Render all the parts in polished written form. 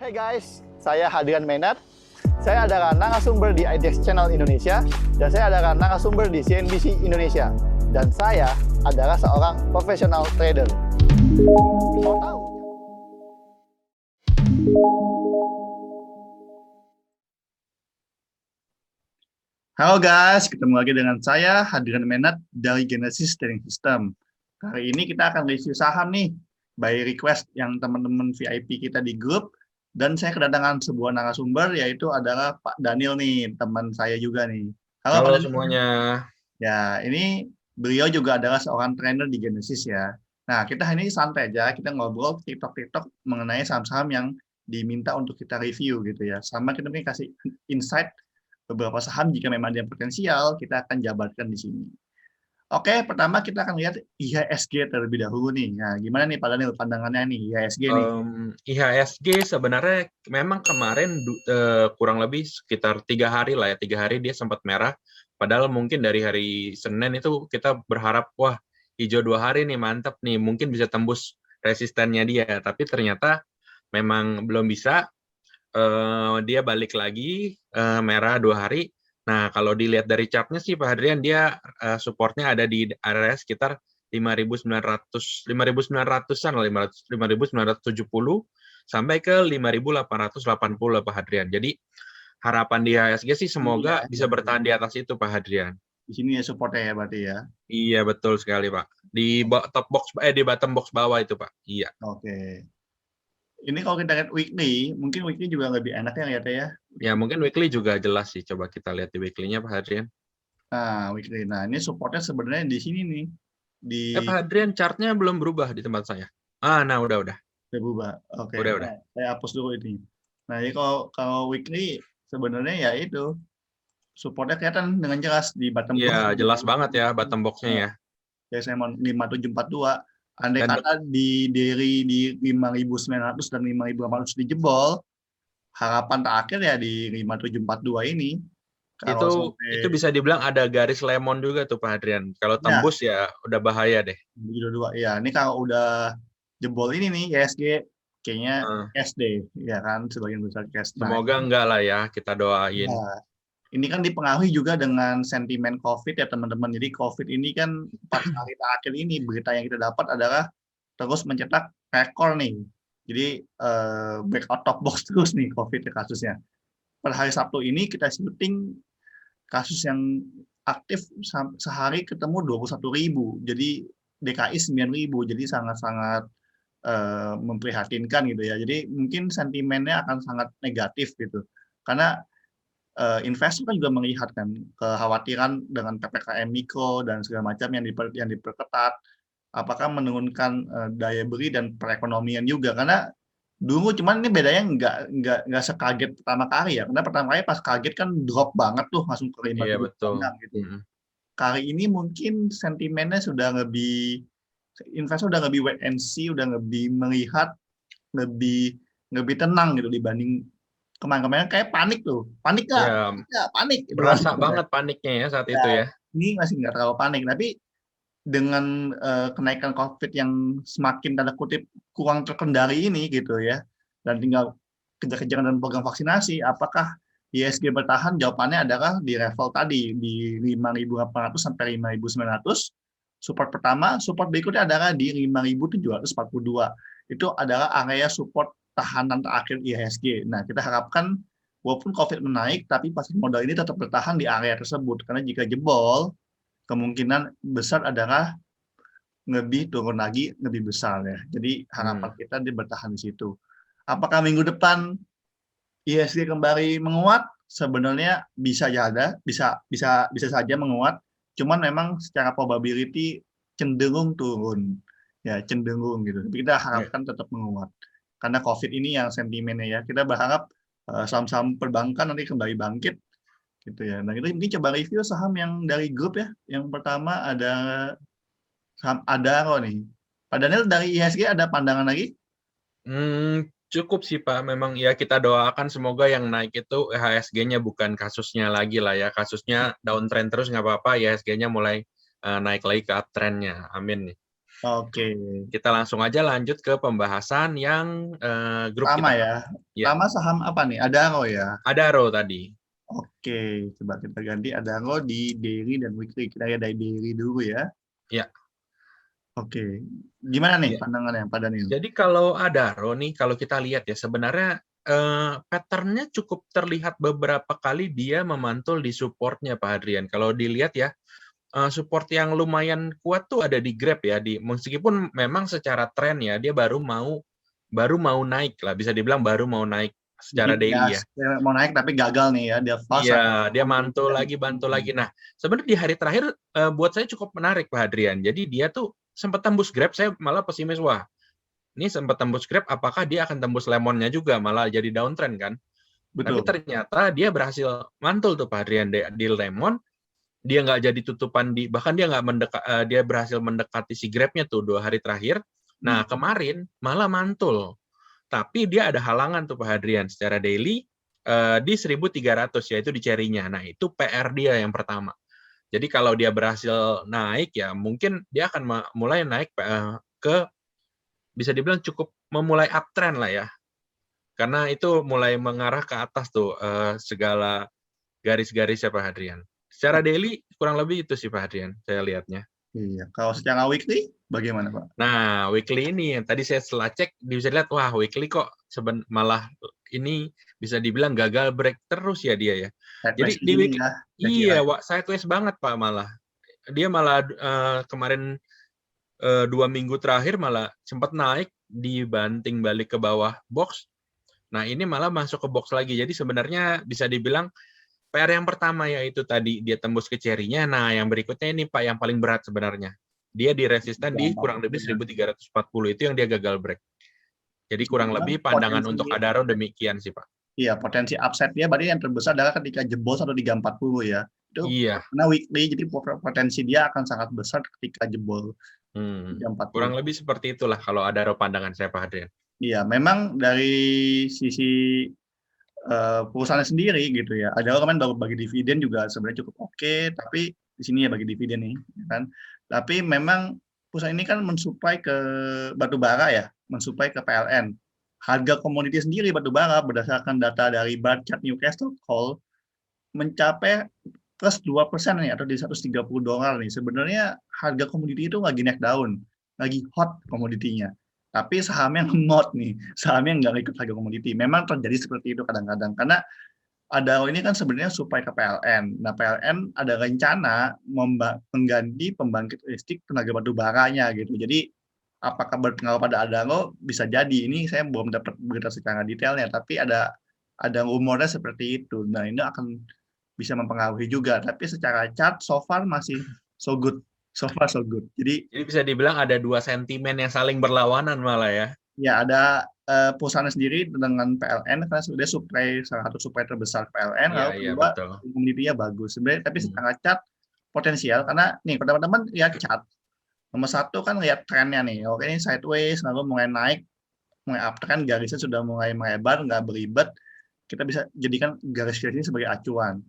Hey guys, saya Hadrian Menat. Saya adalah narasumber di IDX Channel Indonesia dan saya adalah narasumber di CNBC Indonesia. Dan saya adalah seorang profesional trader. Mau tahu? Halo guys, ketemu lagi dengan saya Hadrian Menat dari Genesis Trading System. Kali ini kita akan review saham nih by request yang teman-teman VIP kita di grup. Dan saya kedatangan sebuah narasumber, yaitu adalah Pak Daniel nih, teman saya juga nih. Halo Pak Halo Daniel. semuanya. Ya, ini beliau juga adalah seorang trainer di Genesis ya. Nah, kita hari ini santai aja, kita ngobrol TikTok mengenai saham-saham yang diminta untuk kita review gitu ya. Sama kita mungkin kasih insight beberapa saham jika memang ada yang potensial, kita akan jabarkan di sini. Oke, pertama kita akan lihat IHSG terlebih dahulu nih. Nah, gimana nih Pak Daniel pandangannya nih IHSG nih? IHSG sebenarnya memang kemarin kurang lebih sekitar 3 hari lah ya, 3 hari dia sempat merah. Padahal mungkin dari hari Senin itu kita berharap wah hijau 2 hari nih mantap nih, mungkin bisa tembus resistennya dia. Tapi ternyata memang belum bisa. Dia balik lagi merah 2 hari. Nah, kalau dilihat dari chartnya sih Pak Hadrian, dia supportnya ada di area sekitar 5.900-an, 5.970 sampai ke 5.880 Pak Hadrian. Jadi harapan di IHSG sih semoga bisa bertahan di atas itu Pak Hadrian. Di sini ya supportnya ya berarti ya. Iya betul sekali Pak. Di di bottom box bawah itu Pak. Iya. Oke. Ini kalau kita lihat weekly, mungkin weekly juga lebih enak ya lihatnya ya. Ya mungkin weekly juga jelas sih. Coba kita lihat di weekly-nya Pak Hadrian. Nah, weekly. Nah, ini supportnya sebenarnya di sini nih. Di Pak Hadrian, chartnya belum berubah di tempat saya. Nah udah. berubah. Oke. Udah. Nah, saya hapus dulu ini. Nah, ini kalau weekly sebenarnya ya itu supportnya kelihatan dengan jelas di bottom box. Iya, jelas banget ya bottom box-nya ya. Ya, saya mau 5742. Andai Dan kata di dari 5.900 dan 5.800 dijebol, harapan terakhir ya di 5742 ini. itu bisa dibilang ada garis lemon juga tuh Pak Hadrian. Kalau tembus ya udah bahaya deh. dua. Ya, ini kalau udah jebol ini nih ISG kayaknya SD ya kan sebagian besar cash. Semoga enggak lah ya, kita doain. Nah, ini kan dipengaruhi juga dengan sentimen COVID ya teman-teman. Jadi COVID ini kan 4 hari terakhir ini berita yang kita dapat adalah terus mencetak rekor nih. Jadi back out of box terus nih COVID kasusnya. Per hari Sabtu ini kita syuting kasus yang aktif sehari ketemu 21.000. Jadi DKI 9.000. Jadi sangat-sangat memprihatinkan gitu ya. Jadi mungkin sentimennya akan sangat negatif gitu. Karena investor kan juga melihat kan kekhawatiran dengan PPKM mikro dan segala macam yang diperketat, apakah menurunkan daya beli dan perekonomian juga. Karena dulu cuman ini bedanya nggak sekaget pertama kali ya. Karena pertama kali pas kaget kan drop banget tuh langsung ke 5.000 Iya betul. gitu. Kali ini mungkin sentimennya sudah lebih, investor udah lebih wait and see, udah lebih melihat, lebih tenang gitu dibanding kemarin-kemarin kayak panik tuh. Panik nggak? Ya, Ya, panik. berasa banget paniknya ya saat itu ya. Ini masih nggak terlalu panik, tapi dengan kenaikan COVID yang semakin tanda kutip kurang terkendali ini gitu ya, dan tinggal kejar-kejaran dan program vaksinasi, apakah ISG bertahan? Jawabannya adalah di level tadi di 5.800 sampai 5.900. Support pertama, support berikutnya adalah di 5.742. Itu adalah area support tahanan terakhir IHSG. Nah, kita harapkan walaupun COVID menaik, tapi pasar modal ini tetap bertahan di area tersebut. Karena jika jebol, kemungkinan besar adalah lebih turun lagi, lebih besar ya. Jadi harapan kita dia bertahan di situ. Apakah minggu depan IHSG kembali menguat? Sebenarnya bisa saja menguat. Cuman memang secara probability cenderung turun. Ya, cenderung gitu. Tapi kita harapkan tetap menguat. Karena COVID ini yang sentimennya ya. Kita berharap saham-saham perbankan nanti kembali bangkit gitu ya. Nah, kita mungkin coba review saham yang dari grup ya. Yang pertama ada saham Adaro nih. Pak Daniel dari IHSG ada pandangan lagi? Cukup sih Pak. Memang ya kita doakan semoga yang naik itu IHSG-nya bukan kasusnya lagi lah ya. Kasusnya downtrend terus nggak apa-apa, IHSG-nya mulai naik lagi ke uptrend-nya. Amin nih. Oke. Kita langsung aja lanjut ke pembahasan yang grup Pertama kita. ya. Ya, Pertama saham apa nih? Adaro ya. Adaro tadi. Oke, coba kita ganti Adaro di daily dan weekly. Kita lihat dari daily dulu ya. Ya, Oke. Gimana nih ya. pandangannya Pak Daniel? Jadi kalau Adaro nih, kalau kita lihat ya sebenarnya pattern-nya cukup terlihat beberapa kali dia memantul di support-nya Pak Adrian. Kalau dilihat ya, support yang lumayan kuat tuh ada di Grab ya, meskipun memang secara tren ya dia baru mau naik lah, bisa dibilang baru mau naik secara Dikit ya, daily ya. mau naik tapi gagal nih ya. Dia false Iya, dia mantul lagi, bantul lagi. Nah, sebenarnya di hari terakhir buat saya cukup menarik Pak Adrian. Jadi dia tuh sempat tembus Grab, saya malah pesimis, wah ini sempat tembus Grab, apakah dia akan tembus Lemonnya juga, malah jadi downtrend kan. Tapi Betul. ternyata dia berhasil mantul tuh Pak Adrian di Lemon, dia nggak jadi tutupan bahkan dia nggak dia berhasil mendekati si Grab-nya tuh 2 hari terakhir. Nah, kemarin malah mantul. Tapi dia ada halangan tuh Pak Hadrian secara daily di 1.300 yaitu di cherry-nya. Nah, itu PR dia yang pertama. Jadi kalau dia berhasil naik ya mungkin dia akan mulai naik ke bisa dibilang cukup memulai uptrend lah ya. Karena itu mulai mengarah ke atas tuh segala garis-garisnya Pak Hadrian. Secara daily kurang lebih itu sih Pak Hadrian saya lihatnya. Iya. Kalau secara weekly bagaimana Pak? Nah, weekly ini yang tadi saya setelah cek bisa dilihat wah weekly kok malah ini bisa dibilang gagal break terus ya dia ya. Sideways Jadi di gini weekly ya, saya kira. iya, sideways banget Pak malah. Dia malah kemarin 2 minggu terakhir malah sempat naik dibanting balik ke bawah box. Nah, ini malah masuk ke box lagi. Jadi sebenarnya bisa dibilang PR yang pertama yaitu tadi dia tembus ke cherry-nya. Nah, yang berikutnya ini Pak yang paling berat sebenarnya. Dia di resisten di kurang lebih 1.340 itu yang dia gagal break. Jadi kurang Memang lebih pandangan potensi, untuk Adaro demikian sih Pak. iya, potensi upside dia berarti yang terbesar adalah ketika jebol 1.340 ya. Itu Iya. karena weekly, jadi potensi dia akan sangat besar ketika jebol 340. Kurang lebih seperti itulah kalau Adaro pandangan saya Pak Hadrian. Iya, memang dari sisi perusahaannya sendiri gitu ya. Ada orang kan baru bagi dividen juga sebenarnya cukup oke, tapi di sini ya bagi dividen nih, ya kan. Tapi memang perusahaan ini kan mensuplai ke batu bara ya, mensuplai ke PLN. Harga komoditi sendiri batu bara berdasarkan data dari bar chart Newcastle Coal mencapai plus 2% nih atau di $130 nih. Sebenarnya harga komoditi itu lagi naik daun, lagi hot komoditinya. Tapi sahamnya ngemot nih, sahamnya nggak ikut harga komoditi. Memang terjadi seperti itu kadang-kadang karena Adaro ini kan sebenarnya supply ke PLN. Nah, PLN ada rencana mengganti pembangkit listrik tenaga batu baranya gitu. Jadi apakah berpengaruh pada Adaro? Bisa jadi. Ini saya belum dapat berita secara detailnya, tapi ada rumornya seperti itu. Nah, ini akan bisa mempengaruhi juga. Tapi secara chart so far masih so good. So far so good. Jadi bisa dibilang ada dua sentimen yang saling berlawanan malah ya. ya ada perusahaan sendiri dengan PLN karena sudah salah satu supply terbesar PLN, lalu kedua komoditinya bagus. Sebenarnya tapi secara chart potensial karena nih teman-teman lihat chart. Nomor satu kan lihat trennya nih. Oke, ini sideways lalu mulai naik, mulai uptrend, garisnya sudah mulai melebar, nggak beribet. Kita bisa jadikan garis-garis ini sebagai acuan.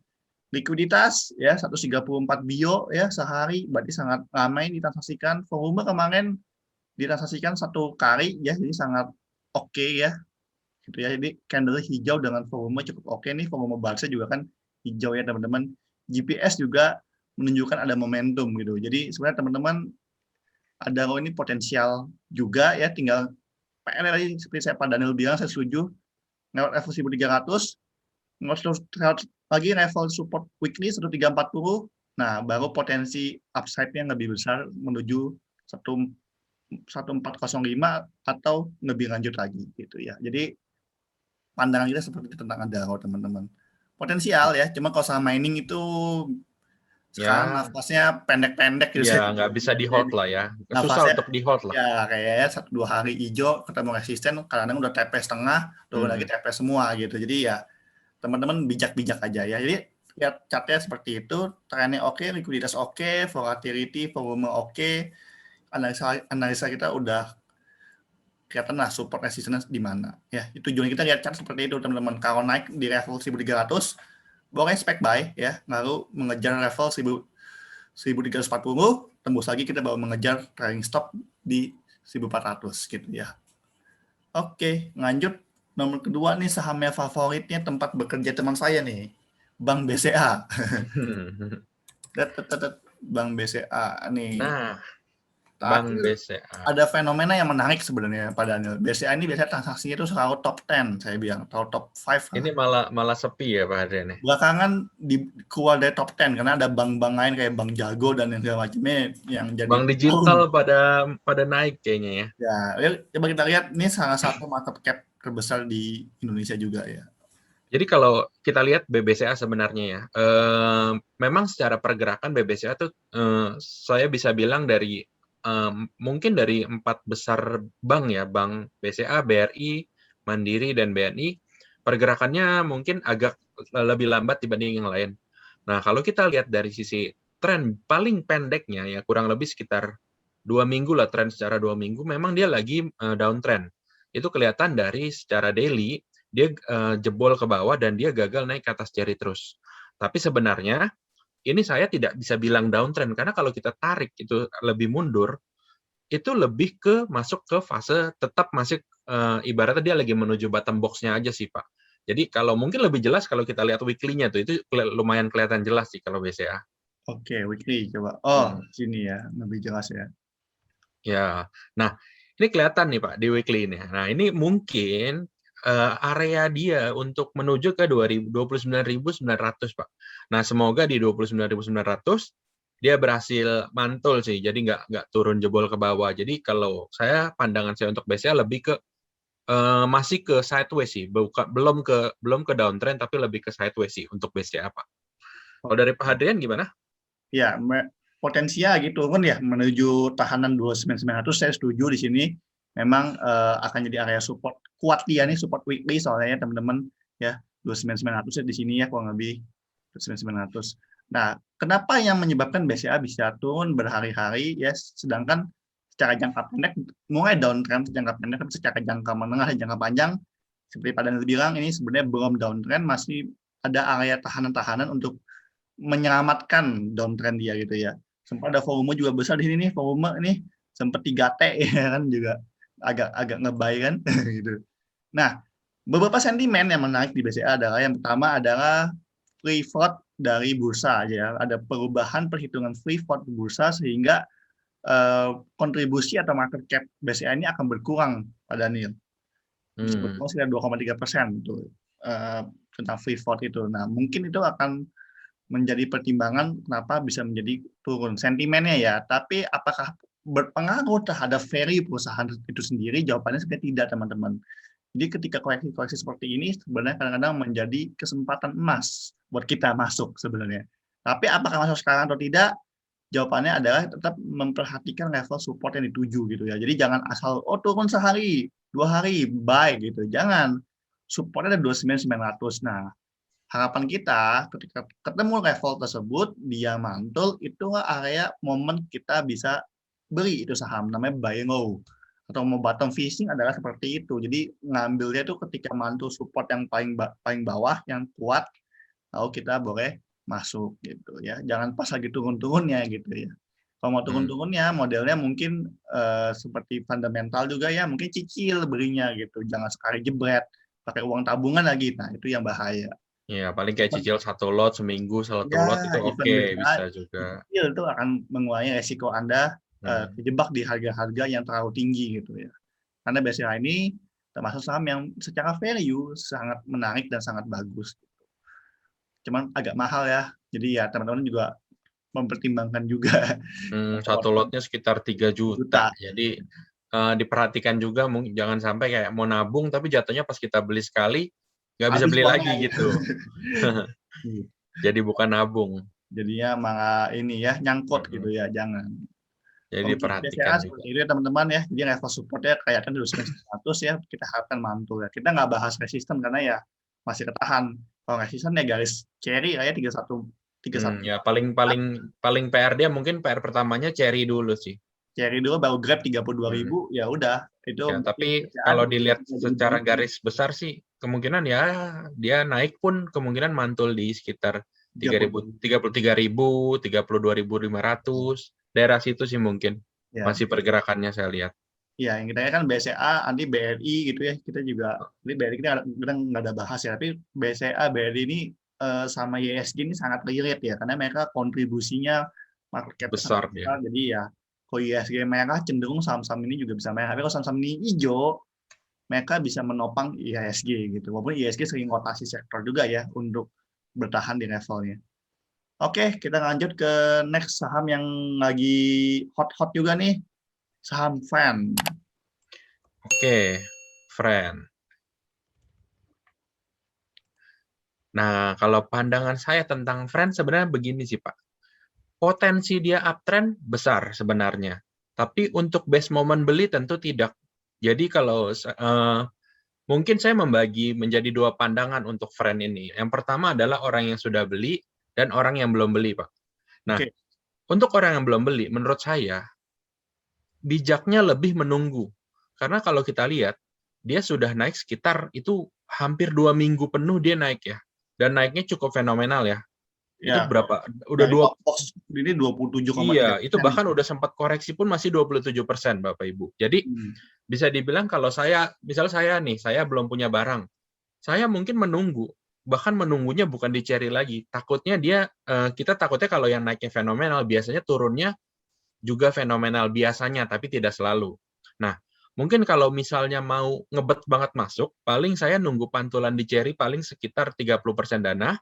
Likuiditas ya 134 bio ya sehari berarti sangat ramai ditransaksikan. Volume kemarin ditransaksikan 1 kali ya jadi sangat oke ya gitu ya. Jadi candle hijau dengan volume cukup oke nih, volume barsnya juga kan hijau ya teman-teman. GPS juga menunjukkan ada momentum gitu. Jadi sebenarnya teman-teman Adaro ini potensial juga ya, tinggal PR tadi seperti saya Pak Daniel bilang, saya setuju lewat level 1.300 lagi level support weekly 1.340. Nah, baru potensi upside-nya lebih besar menuju 1405 atau lebih lanjut lagi gitu ya. Jadi pandangan kita seperti itu tentang Adaro teman-teman. Potensial ya, cuma kalau sama mining itu sekarang nafasnya pendek-pendek gitu. Ya, nggak bisa di hold lah ya. Susah untuk di hold lah. Ya, kayaknya 1-2 hari hijau ketemu resisten, kadang-kadang udah TP setengah, turun lagi TP semua gitu. Jadi ya teman-teman bijak-bijak aja ya. Jadi lihat chartnya seperti itu, trennya oke, likuiditas oke, volatility, volume oke, analisa kita udah kelihatan lah support resistance di mana. Ya, tujuan kita lihat chart seperti itu teman-teman. Kalau naik di level 1.300, boleh spek buy ya, lalu mengejar level 1.340, tembus lagi kita baru mengejar trailing stop di 1400 gitu ya. Oke, lanjut nomor kedua nih sahamnya favoritnya tempat bekerja teman saya nih, Bank BCA. Bank BCA nih. Nah, Tapi Bank BCA. ada fenomena yang menarik sebenarnya Pak Daniel. BCA ini biasanya transaksinya itu selalu top 10, saya bilang, atau top 5 Ini lah. malah sepi ya Pak Adrian ya? Belakangan keluar dari top 10 karena ada bank-bank lain kayak Bank Jago dan yang segala macamnya yang jadi Bank digital pada naik kayaknya ya. ya, coba kita lihat ini salah satu market cap terbesar di Indonesia juga ya. Jadi kalau kita lihat BBCA sebenarnya ya, memang secara pergerakan BBCA tuh saya bisa bilang dari mungkin dari 4 besar bank ya, Bank BCA, BRI, Mandiri, dan BNI, pergerakannya mungkin agak lebih lambat dibanding yang lain. Nah, kalau kita lihat dari sisi tren paling pendeknya ya, kurang lebih sekitar 2 minggu lah, tren secara 2 minggu, memang dia lagi downtrend. Itu kelihatan dari secara daily, dia jebol ke bawah dan dia gagal naik ke atas jari terus. Tapi sebenarnya ini saya tidak bisa bilang downtrend karena kalau kita tarik itu lebih mundur, itu lebih ke masuk ke fase tetap masih ibaratnya dia lagi menuju bottom box-nya aja sih Pak. Jadi kalau mungkin lebih jelas kalau kita lihat weekly-nya tuh itu lumayan kelihatan jelas sih kalau BCA. Oke, weekly coba. Oh, sini ya, lebih jelas ya. Ya, nah ini kelihatan nih Pak di weekly ini. Nah ini mungkin area dia untuk menuju ke 29.900 Pak. Nah semoga di 29.900 dia berhasil mantul sih, jadi nggak turun jebol ke bawah. Jadi kalau pandangan saya untuk BCA lebih ke masih ke sideways sih, belum ke downtrend tapi lebih ke sideways sih untuk BCA Pak. Kalau dari Pak Hadrian gimana? Ya, potensial gitu kan ya menuju tahanan 29.900 saya setuju di sini memang akan jadi area support kuat dia nih support weekly soalnya teman-teman ya 29.900 di sini ya kurang lebih 29.900. Nah, kenapa yang menyebabkan BCA bisa turun berhari-hari ya sedangkan secara jangka pendek mulai downtrend jangka pendek tapi secara jangka menengah dan jangka panjang seperti Pak Daniel bilang ini sebenarnya belum downtrend masih ada area tahanan-tahanan untuk menyelamatkan downtrend dia gitu ya. Sempat ada volume juga besar di sini nih, volume ini sempat 3T ya kan juga agak ngebay kan gitu. Nah, beberapa sentimen yang menarik di BCA adalah yang pertama adalah free float dari bursa aja ya. Ada perubahan perhitungan free float di bursa sehingga kontribusi atau market cap BCA ini akan berkurang pada Daniel. Bisa berkurang sekitar 2,3% tuh tentang free float itu. Nah, mungkin itu akan menjadi pertimbangan kenapa bisa menjadi turun sentimennya ya. Tapi apakah berpengaruh terhadap value perusahaan itu sendiri? Jawabannya sebenarnya tidak, teman-teman. Jadi ketika koleksi-koleksi seperti ini sebenarnya kadang-kadang menjadi kesempatan emas buat kita masuk sebenarnya. Tapi apakah masuk sekarang atau tidak? Jawabannya adalah tetap memperhatikan level support yang dituju gitu ya. Jadi jangan asal turun sehari, 2 hari, buy gitu. Jangan. Supportnya ada 29.900. Nah, harapan kita ketika ketemu level tersebut dia mantul itu area momen kita bisa beli itu saham namanya buy low atau mau bottom fishing adalah seperti itu. Jadi ngambilnya itu ketika mantul support yang paling bawah yang kuat lalu kita boleh masuk gitu ya. Jangan pas lagi turun-turunnya gitu ya. Kalau mau turun-turunnya modelnya mungkin seperti fundamental juga ya, mungkin cicil belinya gitu. Jangan sekali jebret pakai uang tabungan lagi. Nah, itu yang bahaya. Ya, paling kayak cicil 1 lot seminggu, 1 Ya, lot itu event oke, BCA bisa juga. itu akan mengurangi resiko Anda terjebak di harga-harga yang terlalu tinggi gitu ya. Karena BCA ini termasuk saham yang secara value sangat menarik dan sangat bagus. Cuman agak mahal ya. Jadi ya teman-teman juga mempertimbangkan juga. 1 lotnya sekitar 3 juta. Jadi diperhatikan juga jangan sampai kayak mau nabung tapi jatuhnya pas kita beli sekali nggak bisa beli lagi gitu. Jadi bukan nabung. Jadinya malah ini ya nyangkut gitu ya, jangan. Jadi Untuk diperhatikan BCA juga. seperti itu ya teman-teman ya. Jadi level supportnya kayak kan 29.900 ya, kita harapkan mantul ya. Kita nggak bahas resisten karena ya masih ketahan. Kalau resisten ya garis cherry ya 31. Ya paling PR dia mungkin PR pertamanya cherry dulu sih. Cherry dulu baru grab 32.000 ya udah itu Ya, tapi kalau dilihat secara garis besar sih kemungkinan ya dia naik pun kemungkinan mantul di sekitar 33.000, 32.500. daerah situ sih mungkin Ya, masih pergerakannya saya lihat. ya, yang kita lihat kan BCA, nanti BRI gitu ya. Kita juga, ini BRI kita nggak ada bahas ya, tapi BCA, BRI ini sama ISG ini sangat relate ya, karena mereka kontribusinya market cap sangat Besar dia. besar. Jadi ya, kalau ISG merah cenderung saham-saham ini juga bisa merah. Tapi kalau saham-saham ini hijau, mereka bisa menopang IHSG gitu. Walaupun IHSG sering rotasi sektor juga ya untuk bertahan di levelnya. Oke, kita lanjut ke next saham yang lagi hot-hot juga nih, saham FAN. Oke, friend. Nah, kalau pandangan saya tentang friend sebenarnya begini sih, Pak. Potensi dia uptrend besar sebenarnya. Tapi untuk best moment beli tentu tidak. Jadi kalau mungkin saya membagi menjadi dua pandangan untuk friend ini. Yang pertama adalah orang yang sudah beli dan orang yang belum beli, Pak. Nah, Oke, untuk orang yang belum beli, menurut saya bijaknya lebih menunggu. Karena kalau kita lihat, dia sudah naik sekitar itu hampir 2 minggu penuh dia naik ya. Dan naiknya cukup fenomenal ya. Itu ya berapa? Udah dari dua. top box ini 27,3%. Iya, itu bahkan udah sempat koreksi pun masih 27%, Bapak Ibu. Jadi Hmm. bisa dibilang kalau saya, misal saya nih, saya belum punya barang, saya mungkin menunggu, bahkan menunggunya bukan dicari lagi. Takutnya dia, kita takutnya kalau yang naiknya fenomenal, biasanya turunnya juga fenomenal biasanya, tapi tidak selalu. Nah, mungkin kalau misalnya mau ngebet banget masuk, paling saya nunggu pantulan di cherry paling sekitar 30% dana,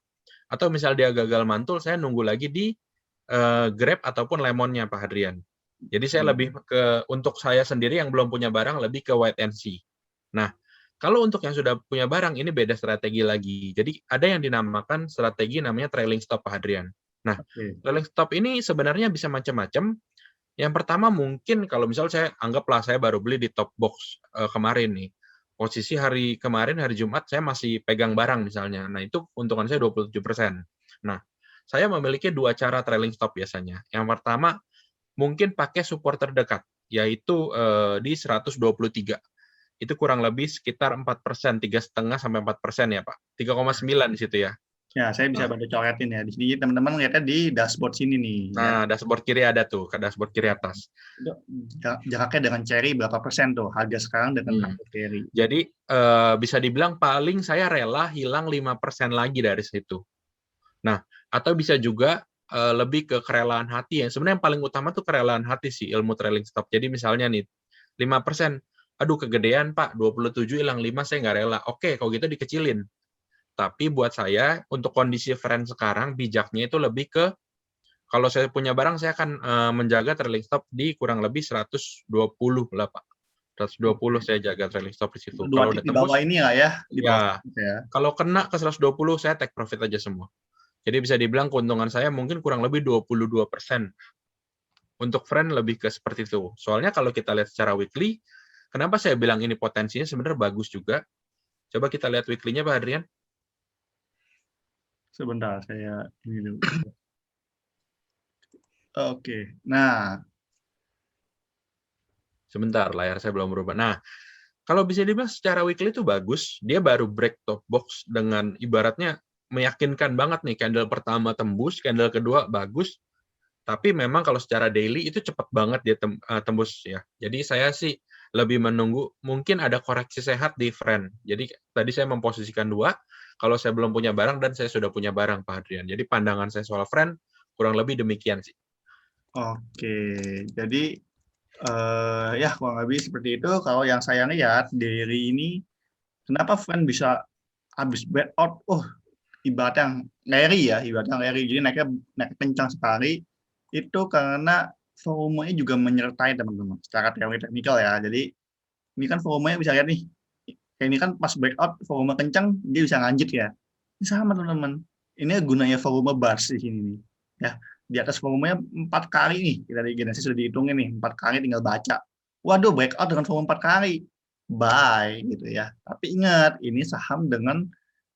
atau misal dia gagal mantul, saya nunggu lagi di Grab ataupun Lemonnya, Pak Hadrian. Jadi saya lebih ke, untuk saya sendiri yang belum punya barang, lebih ke wait and see. Nah, kalau untuk yang sudah punya barang, ini beda strategi lagi. Jadi ada yang dinamakan strategi namanya trailing stop, Pak Hadrian. Nah, Oke. trailing stop ini sebenarnya bisa macam-macam. Yang pertama mungkin kalau misal saya anggaplah saya baru beli di top box kemarin nih. Posisi hari kemarin, hari Jumat, saya masih pegang barang misalnya. Nah, itu keuntungan saya 27%. Nah, saya memiliki dua cara trailing stop biasanya. Yang pertama, mungkin pakai support terdekat, yaitu di 123. Itu kurang lebih sekitar 4%, 3,5 sampai 4% ya, Pak. 3,9 di situ ya. Ya, saya bisa Nah, bantu coretin ya. Di sini teman-teman lihatnya di dashboard sini nih ya. nah, dashboard kiri ada tuh, ke dashboard kiri atas. Itu jaraknya dengan cherry berapa persen tuh harga sekarang dengan Hmm. harga cherry. Jadi bisa dibilang paling saya rela hilang 5% lagi dari situ. Nah, atau bisa juga lebih ke kerelaan hati ya. Sebenarnya yang paling utama tuh kerelaan hati sih ilmu trailing stop. Jadi misalnya nih 5%, aduh kegedean Pak, 27 hilang 5 saya nggak rela. Oke, kalau gitu dikecilin. Tapi buat saya untuk kondisi friend sekarang bijaknya itu lebih ke, kalau saya punya barang saya akan menjaga trailing stop di kurang lebih 120 lah Pak. 120 saya jaga trailing stop di situ. Dua Kalau titik udah di bawah tembus, ini lah ya, di bawah ya. ya. Kalau kena ke 120 saya take profit aja semua. Jadi bisa dibilang keuntungan saya mungkin kurang lebih 22%. Untuk friend lebih ke seperti itu. Soalnya kalau kita lihat secara weekly, kenapa saya bilang ini potensinya sebenarnya bagus juga. Coba kita lihat weekly-nya Pak Adrian. Sebentar saya ini dulu. Oke. Nah, Sebentar, layar saya belum berubah. Nah, kalau bisa dibilang secara weekly itu bagus. Dia baru break top box dengan ibaratnya meyakinkan banget nih. Candle pertama tembus, candle kedua bagus. Tapi memang kalau secara daily itu cepat banget dia tembus ya. Jadi saya sih lebih menunggu mungkin ada koreksi sehat di friend. Jadi tadi saya memposisikan dua, kalau saya belum punya barang dan saya sudah punya barang Pak Hadrian. Jadi pandangan saya soal friend kurang lebih demikian sih. oke. Jadi ya kurang lebih seperti itu. Kalau yang saya lihat dari ini, kenapa friend bisa habis break out? Oh, ibaratnya ngeri ya, ibaratnya ngeri. Jadi naik kencang sekali. Itu karena volumenya juga menyertai teman-teman. Secara teori teknikal ya. Jadi ini kan volumenya bisa lihat nih. Kayak ini kan pas breakout volume kencang dia bisa lanjut ya. Ini sama teman-teman. Ini gunanya volume bars di sini nih. Ya, di atas volumenya 4 kali nih. Kita di Genesis sudah dihitungin nih, 4 kali tinggal baca. Waduh, breakout dengan volume 4 kali. Buy gitu ya. Tapi ingat, ini saham dengan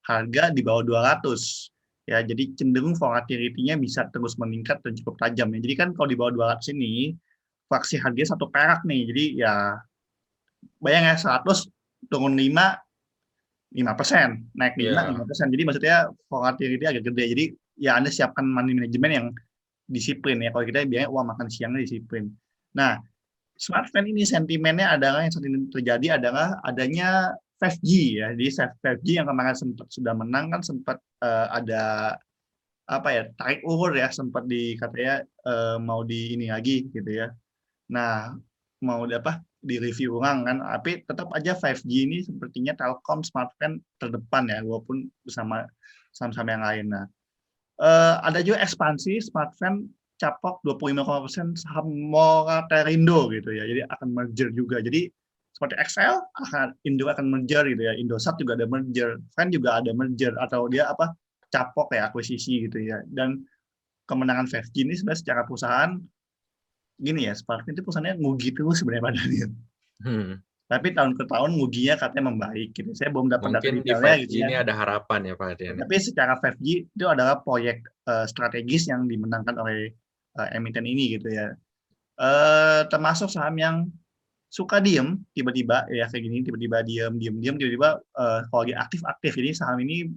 harga di bawah 200. Ya, jadi cenderung volatility-nya bisa terus meningkat dan cukup tajam ya. Jadi kan kalau di bawah 200 ini fraksi harganya 1 perak nih. Jadi ya bayang ya 100 turun 5%, naik 5, Ya, 5%. Jadi maksudnya volatility agak gede. Jadi ya Anda siapkan money management yang disiplin ya. Kalau kita biasanya makan siangnya disiplin. Nah, smart fan ini sentimennya adalah yang saat ini terjadi adalah adanya 5G ya. Jadi 5G yang kemarin sempat sudah menang kan sempat ada apa ya tarik ulur ya sempat katanya mau di ini lagi gitu ya. Nah mau di review ulang kan, tapi tetap aja 5G ini sepertinya Telkom smartphone terdepan ya, walaupun bersama sama-sama yang lain. Nah, ada juga ekspansi smartphone capok 25% saham Moratelindo gitu ya, jadi akan merger juga. Jadi seperti XL Indo akan merger gitu ya, Indosat juga ada merger, Friend juga ada merger atau dia capok ya akuisisi gitu ya. Dan kemenangan 5G ini sebenarnya secara perusahaan gini ya, Spark itu perusahaannya ngugi terus sebenarnya padanya. Tapi tahun ke tahun nguginya katanya membaik gitu. Saya belum dapat data Mungkin di detailnya 5G gitu ya. ini ada harapan ya Pak Adrian. Tapi secara 5G itu adalah proyek strategis yang dimenangkan oleh emiten ini gitu ya. Termasuk saham yang suka diem tiba-tiba ya kayak gini, tiba-tiba diem tiba-tiba kalau lagi aktif. Jadi saham ini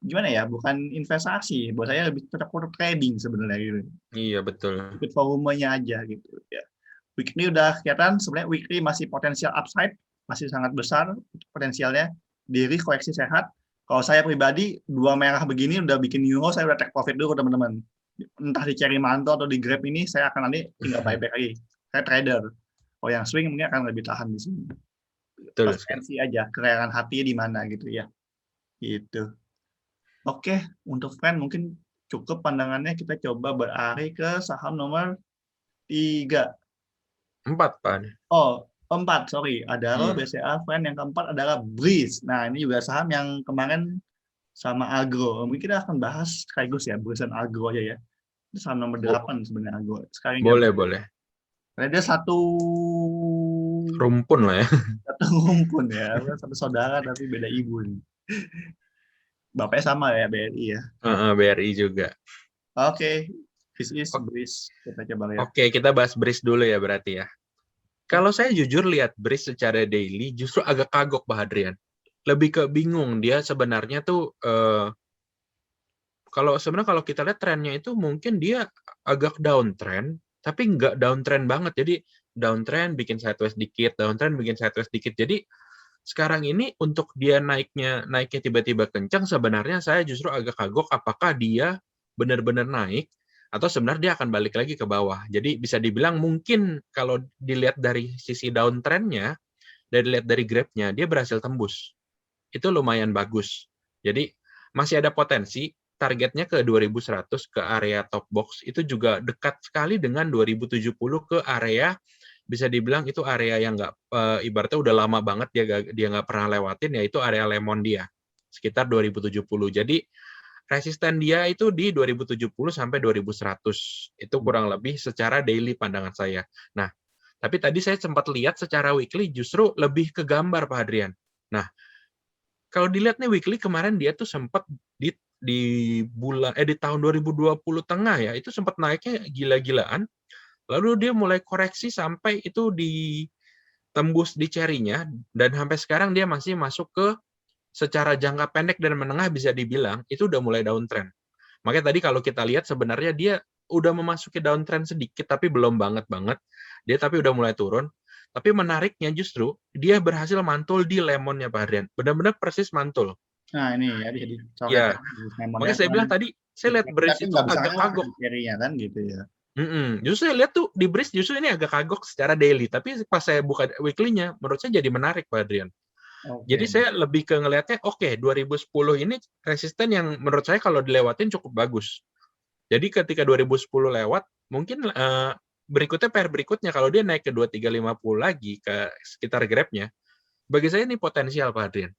gimana ya, bukan investasi, buat saya lebih cocok untuk trading sebenarnya gitu. Iya betul. Ikut volumenya aja gitu ya. Weekly udah kelihatan sebenarnya weekly masih potensial upside, masih sangat besar potensialnya. Diri koleksi sehat. Kalau saya pribadi dua merah begini udah bikin euro, saya udah take profit dulu teman-teman. Entah di Cherry Manto atau di Grab ini saya akan nanti tinggal buyback lagi. Saya trader. Kalau yang swing mungkin akan lebih tahan di sini. Preferensi aja, kelayakan hati di mana gitu ya. Gitu. Oke, untuk friend mungkin cukup pandangannya, kita coba beralih ke saham nomor 3. 4, Pak. Oh, 4, sorry. Ada BCA friend, yang keempat adalah BRIS. Nah, ini juga saham yang kemarin sama Agro. Mungkin kita akan bahas sekaligus ya, BRIS dan Agro aja ya. Itu saham nomor 8 sebenarnya Agro. Sekarang boleh. Karena dia satu rumpun lah ya. Satu rumpun ya, satu saudara tapi beda ibu nih. Bapaknya sama ya, BRI ya. BRI juga. Oke, this is BRIS. Kita coba lihat. Oke, kita bahas BRIS dulu ya berarti ya. Kalau saya jujur lihat BRIS secara daily justru agak kagok Pak Hadrian. Lebih ke bingung dia sebenarnya tuh kalau kita lihat trennya itu mungkin dia agak downtrend, tapi nggak downtrend banget. Jadi downtrend bikin sideways dikit, downtrend bikin sideways dikit. Jadi sekarang ini untuk dia naiknya tiba-tiba kencang, sebenarnya saya justru agak kagok apakah dia benar-benar naik atau sebenarnya dia akan balik lagi ke bawah. Jadi bisa dibilang mungkin kalau dilihat dari sisi downtrend-nya, dilihat dari graph-nya, dia berhasil tembus. Itu lumayan bagus. Jadi masih ada potensi, targetnya ke 2100 ke area top box, itu juga dekat sekali dengan 2070 ke area, bisa dibilang itu area yang nggak ibaratnya udah lama banget dia nggak pernah lewatin, yaitu area lemon dia sekitar 2070. Jadi resisten dia itu di 2070 sampai 2100. Itu kurang lebih secara daily pandangan saya. Nah, tapi tadi saya sempat lihat secara weekly justru lebih ke gambar Pak Hadrian. Nah, kalau dilihat nih weekly kemarin dia tuh sempat di tahun 2020 tengah ya, itu sempat naiknya gila-gilaan. Lalu dia mulai koreksi sampai itu ditembus di cherry-nya, dan sampai sekarang dia masih masuk ke secara jangka pendek dan menengah bisa dibilang itu udah mulai downtrend. Makanya tadi kalau kita lihat sebenarnya dia udah memasuki downtrend sedikit tapi belum banget. Dia tapi udah mulai turun. Tapi menariknya justru dia berhasil mantul di lemonnya Pak Hadrian. Benar-benar persis mantul. Nah ini ya, jadi ya. Makanya saya bilang tadi saya lihat BRIS itu agak kagok. Kan gitu ya. Justru saya lihat tuh di BRIS justru ini agak kagok secara daily, tapi pas saya buka weekly-nya, menurut saya jadi menarik Pak Adrian. Jadi saya lebih ke ngelihatnya, 2010 ini resisten yang menurut saya kalau dilewatin cukup bagus. Jadi ketika 2010 lewat, mungkin pair berikutnya kalau dia naik ke 2350 lagi ke sekitar grab-nya, bagi saya ini potensial Pak Adrian.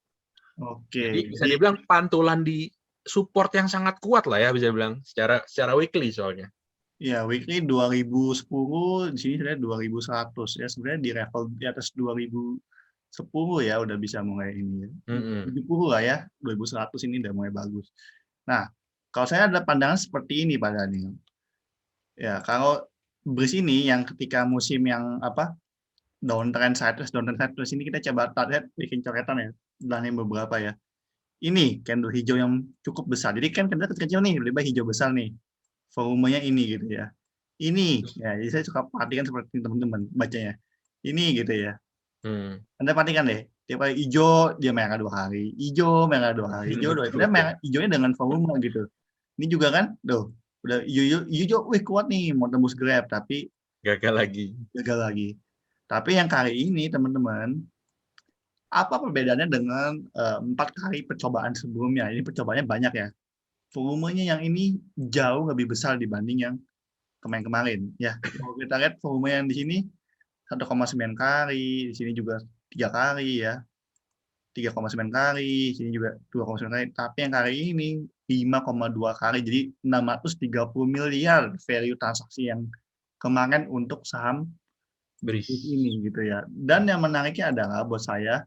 Jadi bisa dibilang pantulan di support yang sangat kuat lah ya, bisa dibilang secara weekly soalnya. Ya, weekly 2010, di sini sebenarnya 2100 ya, sebenarnya di level di atas 2010 ya udah bisa mulai ini ya. 70 lah ya, 2100 ini udah mulai bagus. Nah, kalau saya ada pandangan seperti ini Pak Daniel. Ya, kalau BRIS ini yang ketika musim yang downtrend sideways ini kita coba lihat bikin coretan ya, belahnya beberapa ya. Ini candle hijau yang cukup besar. Jadi kan candle kecil nih, lebih baik hijau besar nih. volumenya ini gitu ya. Ini, ya, jadi saya suka perhatikan seperti teman-teman bacanya. Ini gitu ya. Anda perhatikan deh, tiap kali hijau dia merah 2 hari, hijau merah 2 hari, hijau 2 hari. Padahal merah hijaunya dengan volume gitu. Ini juga kan, tuh, udah hijau, wih kuat nih mau tembus grab, tapi gagal lagi. Tapi yang kali ini teman-teman, apa perbedaannya dengan 4 kali percobaan sebelumnya? Ini percobaannya banyak ya. Volumenya yang ini jauh lebih besar dibanding yang kemarin-kemarin ya. Kalau kita lihat volume yang di sini 1,9 kali, di sini juga 3 kali ya. 3,9 kali, sini juga 2,9 kali. Tapi yang kali ini 5,2 kali, jadi 630 miliar value transaksi yang kemarin untuk saham Bris. ini gitu ya. Dan yang menariknya adalah buat saya,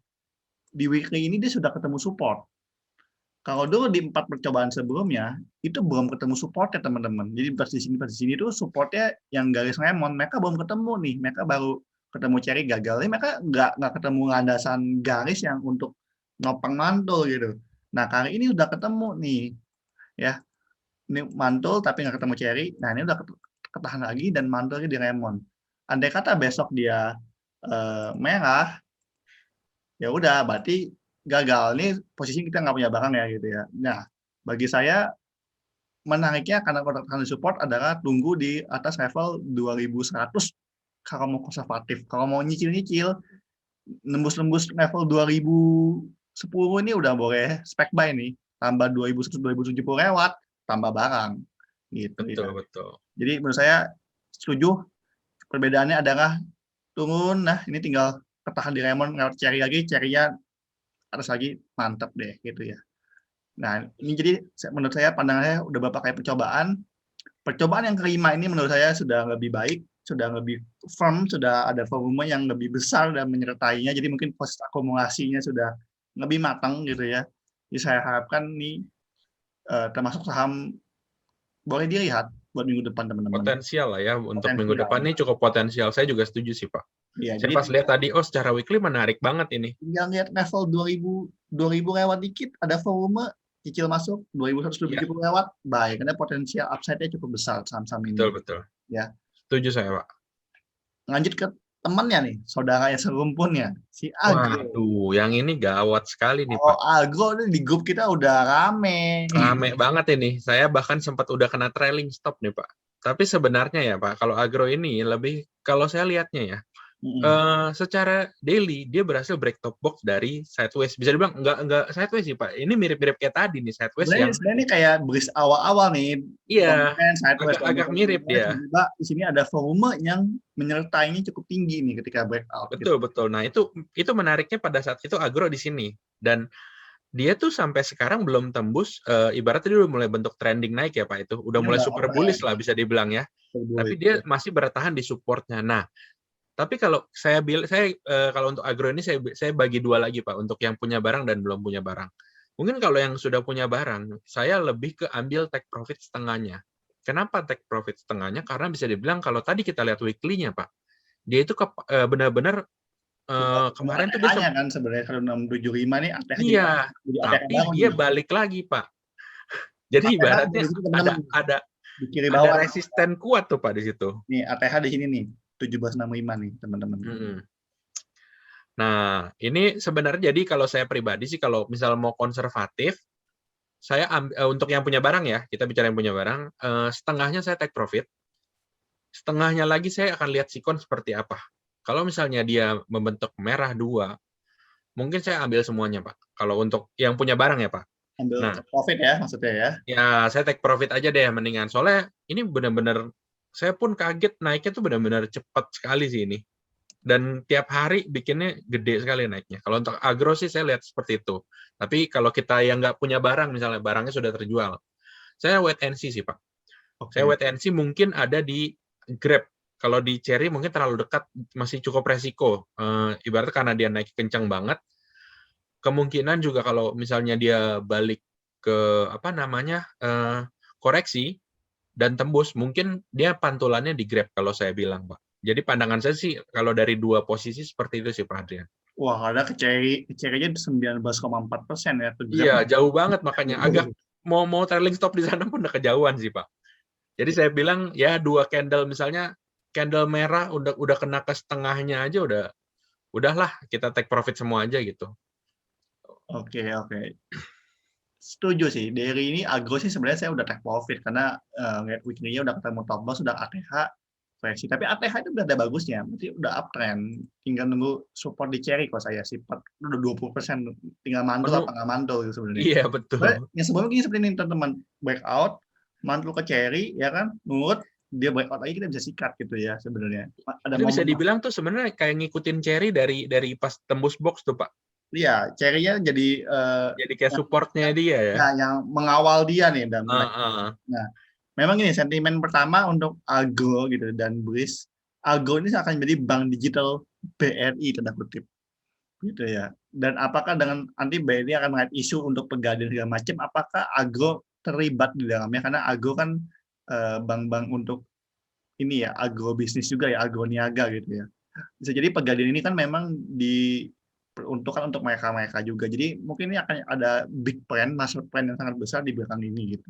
di weekly ini dia sudah ketemu support. Kalau dulu di 4 percobaan sebelumnya, itu belum ketemu support-nya teman-teman. Jadi pas di sini tuh support-nya yang garis lemon, mereka belum ketemu nih. Mereka baru ketemu cherry gagal. Ini mereka nggak ketemu landasan garis yang untuk nopang mantul gitu. Nah kali ini udah ketemu nih, ya. Ini mantul tapi nggak ketemu cherry. Nah ini udah ketahan lagi dan mantulnya di lemon. Andai kata besok dia merah, ya udah berarti gagal. Ini posisi kita nggak punya barang ya gitu ya. Nah, bagi saya menariknya karena kontrak support adalah tunggu di atas level 2100 kalau mau konservatif. Kalau mau nyicil-nyicil, nembus-nembus level 2010 ini udah boleh spec buy nih. Tambah 2100 2070 lewat, tambah barang. Gitu ya. Betul. Jadi menurut saya setuju, perbedaannya adalah turun, nah ini tinggal ketahan di lemon lewat cherry lagi, cherry-nya atas lagi, mantap deh gitu ya. Nah ini jadi menurut saya pandangannya udah beberapa kali percobaan. Percobaan yang kelima ini menurut saya sudah lebih baik, sudah lebih firm, sudah ada volume yang lebih besar dan menyertainya, jadi mungkin proses akumulasinya sudah lebih matang gitu ya. Jadi saya harapkan ini termasuk saham boleh dilihat buat minggu depan teman-teman. Potensial lah ya untuk minggu depan ini cukup potensial. Saya juga setuju sih Pak. Ya, saya pas lihat tadi, secara weekly menarik banget ini. Tinggal lihat level 2000 lewat dikit, ada volume, cicil masuk, 2170 lewat, baik. Karena potensial upside-nya cukup besar saham-saham ini. Betul. Ya. Setuju saya Pak. Lanjut ke temannya nih, saudaranya serumpunnya, si Agro. Waduh, yang ini gawat sekali nih Pak. Agro di grup kita udah rame. Rame banget ini. Saya bahkan sempat udah kena trailing stop nih Pak. Tapi sebenarnya ya Pak, kalau Agro ini lebih, kalau saya lihatnya ya, secara daily dia berhasil break top box dari sideways. Bisa dibilang enggak sideways sih Pak. Ini mirip-mirip kayak tadi nih sideways yang. Sebenarnya ini kayak beris awal-awal nih. Iya. Agak mirip dia. Di sini ada volume yang menyertainya cukup tinggi nih ketika breakout. Betul. Nah itu menariknya pada saat itu Agro di sini dan dia tuh sampai sekarang belum tembus. Ibaratnya dia udah mulai bentuk trending naik ya Pak itu. Udah mulai super bullish lah bisa dibilang ya. Tapi dia masih bertahan di supportnya. Nah. Tapi kalau kalau untuk Agro ini saya bagi dua lagi Pak, untuk yang punya barang dan belum punya barang. Mungkin kalau yang sudah punya barang, saya lebih ke ambil take profit setengahnya. Kenapa take profit setengahnya? Karena bisa dibilang kalau tadi kita lihat weekly-nya Pak, dia itu benar-benar kemarin tuh dia kan sebenarnya kalau 675 nih ATH. Iya, tapi dia balik lagi Pak. Jadi ibaratnya ada resisten kuat tuh Pak di situ. Nih ATH di sini nih. 1765 nih teman-teman. Nah ini sebenarnya jadi kalau saya pribadi sih kalau misal mau konservatif, saya untuk yang punya barang ya, kita bicara yang punya barang, setengahnya saya take profit, setengahnya lagi saya akan lihat sikon seperti apa. Kalau misalnya dia membentuk merah 2, mungkin saya ambil semuanya Pak. Kalau untuk yang punya barang ya Pak. Ambil profit ya maksudnya ya? Ya saya take profit aja deh mendingan. Soalnya ini benar-benar saya pun kaget naiknya tuh benar-benar cepat sekali sih ini. Dan tiap hari bikinnya gede sekali naiknya. Kalau untuk Agro sih saya lihat seperti itu. Tapi kalau kita yang nggak punya barang, misalnya barangnya sudah terjual, saya wait and see sih Pak. Saya wait and see mungkin ada di Grab. Kalau di Cherry mungkin terlalu dekat, masih cukup resiko. Ibaratnya karena dia naik kencang banget, kemungkinan juga kalau misalnya dia balik ke koreksi, dan tembus, mungkin dia pantulannya di Grab kalau saya bilang, Pak. Jadi pandangan saya sih kalau dari dua posisi seperti itu sih, Pak Adrian. Wah, ada Cherry-nya 19,4% ya. Iya, jauh banget makanya. Agak mau trailing stop di sana pun udah kejauhan sih, Pak. Jadi saya bilang ya 2 candle misalnya candle merah udah kena ke setengahnya aja udahlah kita take profit semua aja gitu. Oke, oke. Setuju sih. Dari ini agro sih sebenarnya saya udah take profit karena ngeliat weekly-nya udah ketemu top loss, udah ATH koreksi. Tapi ATH itu udah ada bagusnya, berarti udah uptrend. Tinggal nunggu support di cherry kalau saya sih. Udah 20%, tinggal mantul Menu apa nggak mantul gitu sebenarnya. iya betul. Yang sebelumnya gini seperti ini teman-teman, breakout, mantul ke cherry, ya kan, nurut, dia breakout lagi kita bisa sikat gitu ya sebenarnya. Ada Itu bisa momen, dibilang tuh sebenarnya kayak ngikutin cherry dari pas tembus box tuh, Pak. iya, cherry-nya jadi Jadi kayak yang, supportnya dia ya. yang mengawal dia nih dan naik. Heeh. Nah, memang ini sentimen pertama untuk agro gitu dan BRIS. Agro ini akan menjadi bank digital BRI tanda kutip gitu ya. Dan apakah dengan nanti BRI akan mengait isu untuk pegadaian segala macam, apakah agro terlibat di dalamnya karena agro kan bank-bank untuk ini ya agrobisnis juga ya, agroniaga gitu ya. Bisa jadi pegadaian ini kan memang diperuntukkan untuk mereka-mereka juga. Jadi mungkin ini akan ada big plan, master plan yang sangat besar di belakang ini gitu.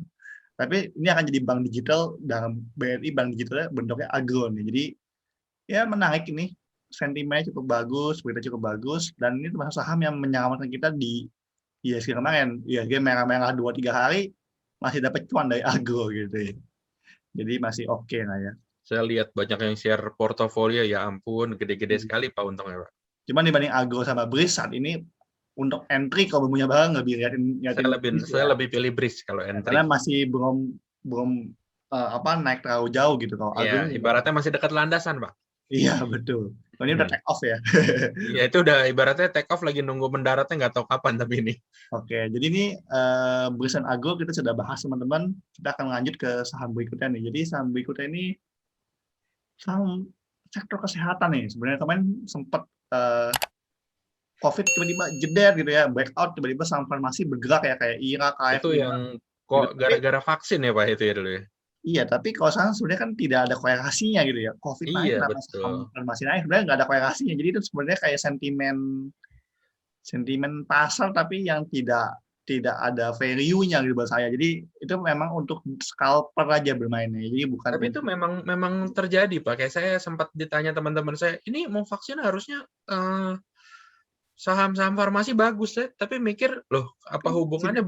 Tapi ini akan jadi bank digital dalam BRI, bank digitalnya bentuknya agro nih. Jadi ya menarik ini, sentimennya cukup bagus, berita cukup bagus, dan ini termasuk saham yang menyelamatkan kita di IHSG kemarin. IHSG merah-merah 2-3 hari masih dapat cuan dari agro gitu ya. Jadi masih oke lah ya. Saya lihat banyak yang share portofolio, ya ampun, gede-gede sekali Pak untungnya, Pak. Cuman dibanding agro sama BRIS saat ini untuk entry kalau punya barang lebih liatin BRIS Saya ya. lebih pilih BRIS kalau entry. Karena masih belum naik terlalu jauh gitu kalau agro Iya, ini. ibaratnya masih dekat landasan, Pak. Iya betul. Ini udah take off ya. Iya, itu udah ibaratnya take off lagi nunggu mendaratnya nggak tahu kapan tapi ini. Oke, jadi ini BRIS dan agro kita sudah bahas teman-teman. Kita akan lanjut ke saham berikutnya nih. Jadi saham berikutnya ini saham sektor kesehatan nih. Sebenarnya kemarin sempat COVID tiba-tiba jeder gitu ya, breakout tiba-tiba saham farmasi bergerak ya kayak IRA, KF, Itu yang gitu. kok gara-gara vaksin ya Pak itu ya dulu ya? Iya, tapi kalau sekarang sebenarnya kan tidak ada korelasinya gitu ya. COVID naik, Iya, kenapa saham betul. farmasi naik? Sebenarnya nggak ada korelasinya. Jadi itu sebenarnya kayak sentimen pasar tapi yang tidak ada value-nya gitu buat saya. Jadi itu memang untuk scalper aja bermainnya. Jadi bukan Tapi itu memang terjadi Pak. Kayak saya sempat ditanya teman-teman saya, ini mau vaksin harusnya saham-saham farmasi bagus ya, tapi mikir loh apa hubungannya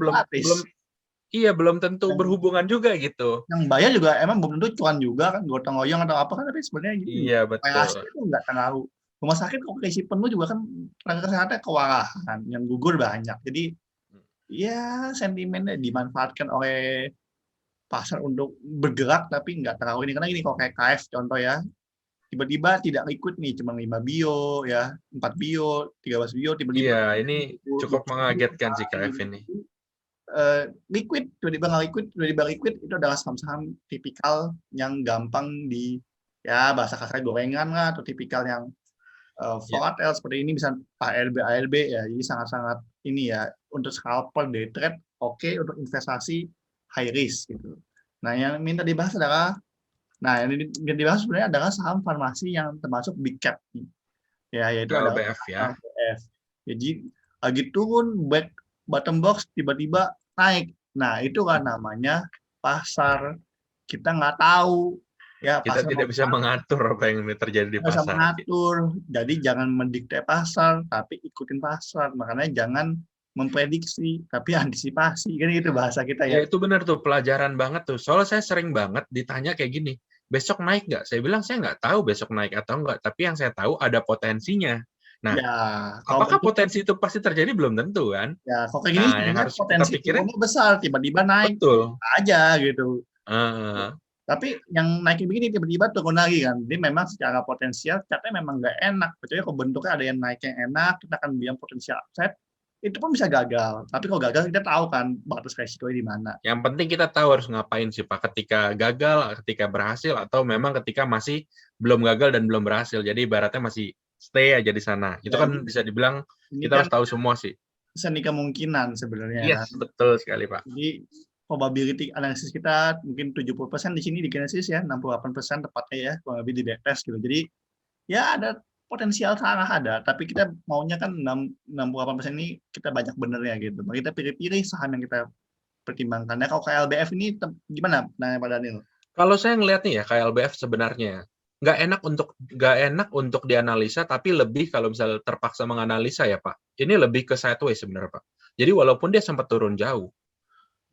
belum tentu berhubungan juga gitu. Yang bayar juga emang belum tentu cuan juga kan, gotong royong atau apa kan, tapi sebenarnya gini, Iya, betul. korelasinya itu nggak terlalu. Rumah sakit kok keisi penuh juga kan tenaga kesehatannya kewalahan, yang gugur banyak. Jadi ya sentimennya dimanfaatkan oleh pasar untuk bergerak tapi nggak terlalu ini. Karena gini kalau kayak KF contoh ya, tiba-tiba tidak ikut nih, cuma 5 bio ya, 4 bio, 13 bio, tiba-tiba Iya, ini cukup mengagetkan sih KF ini. liquid, tiba-tiba liquid itu adalah saham-saham tipikal yang gampang ya bahasa kasar gorengan lah, atau tipikal yang volatile seperti ini, bisa ALB ya, jadi sangat-sangat ini ya untuk scalper day trade, oke, untuk investasi high risk gitu. Nah yang minta dibahas adalah, yang dibahas sebenarnya adalah saham farmasi yang termasuk big cap ya, yaitu adalah LBF ya. LBF. Jadi lagi turun bottom box tiba-tiba naik. Nah itu kan namanya pasar, kita nggak tahu ya, Kita tidak bisa mengatur apa yang terjadi di pasar. pasar. Mengatur, jadi jangan mendikte pasar, tapi ikutin pasar. Makanya jangan memprediksi, tapi antisipasi. Kan itu bahasa kita ya. Ya itu benar tuh, pelajaran banget tuh. Soalnya saya sering banget ditanya kayak gini, besok naik nggak? Saya bilang saya nggak tahu besok naik atau nggak, tapi yang saya tahu ada potensinya. Nah, Ya, apakah potensi itu pasti terjadi? Belum tentu kan? Ya, kalau kayak gini Nah, yang harus kita potensi pikirin, turunnya besar, tiba-tiba naik betul. aja gitu. Uh, Tapi yang naikin begini tiba-tiba turun lagi kan. Jadi memang secara potensial catnya memang nggak enak. Kecuali kalau bentuknya ada yang naik yang enak, kita akan bilang potensial upside, itu pun bisa gagal. Tapi kalau gagal kita tahu kan batas resikonya di mana. yang penting kita tahu harus ngapain sih Pak, ketika gagal, ketika berhasil, atau memang ketika masih belum gagal dan belum berhasil. Jadi ibaratnya masih stay aja di sana. Itu Ya, kan bisa dibilang kita kan harus tahu semua sih. seni kemungkinan sebenarnya. Yes, betul sekali Pak. Jadi probability analisis kita mungkin 70% di sini di Genesis ya, 68% tepatnya ya, kurang lebih di backtest gitu. Jadi ya ada potensial salah ada, tapi kita maunya kan 68% ini kita banyak benernya gitu. Kita pilih-pilih saham yang kita pertimbangkan. Nah, kalau KLBF ini gimana? Nah, Pak Daniel? Kalau saya ngelihat nih ya KLBF sebenarnya nggak enak untuk dianalisa, tapi lebih kalau misalnya terpaksa menganalisa ya Pak, ini lebih ke sideways sebenarnya Pak. Jadi walaupun dia sempat turun jauh,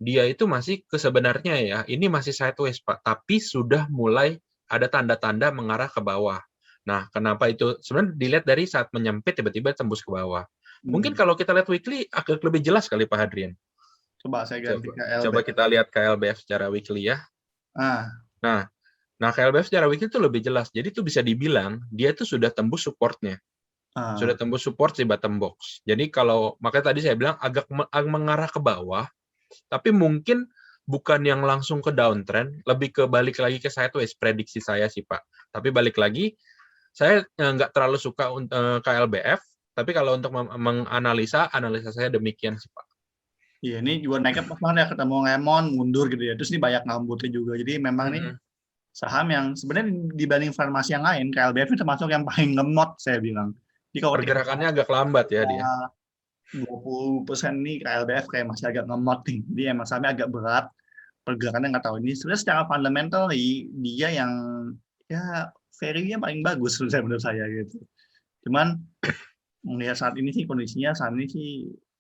dia itu masih sebenarnya ya ini masih sideways Pak, tapi sudah mulai ada tanda-tanda mengarah ke bawah. Nah, kenapa itu? Sebenarnya dilihat dari saat menyempit tiba-tiba tembus ke bawah. Mungkin kalau kita lihat weekly agak lebih jelas kali Pak Hadrian. Coba saya ganti ke Coba LB. kita lihat KLBF secara weekly ya. Ah, Nah, KLBF secara weekly itu lebih jelas. Jadi itu bisa dibilang dia itu sudah tembus supportnya. Sudah ah, tembus support di bottom box. Jadi kalau makanya tadi saya bilang agak mengarah ke bawah, tapi mungkin bukan yang langsung ke downtrend, lebih ke balik lagi ke sideways prediksi saya sih Pak. Tapi balik lagi, saya nggak terlalu suka KLBF, tapi kalau untuk menganalisa, analisa saya demikian sih Pak. iya ini juga naiknya pas banget ya ketemu Lemon mundur gitu ya. Terus ini banyak ngambutnya juga. Jadi memang ini Mm-mm. saham yang sebenarnya dibanding farmasi yang lain, KLBF ini termasuk yang paling ngemot saya bilang. Jadi kalau ketika Pergerakannya agak lambat ya dia. 20% nih KLBF kayak masih agak ngemot nih. Jadi emang sahamnya agak berat. Pergerakannya nggak tahu. Ini sebenarnya secara fundamental dia yang ya value-nya paling bagus menurut saya gitu. Cuman melihat saat ini sih kondisinya saat ini sih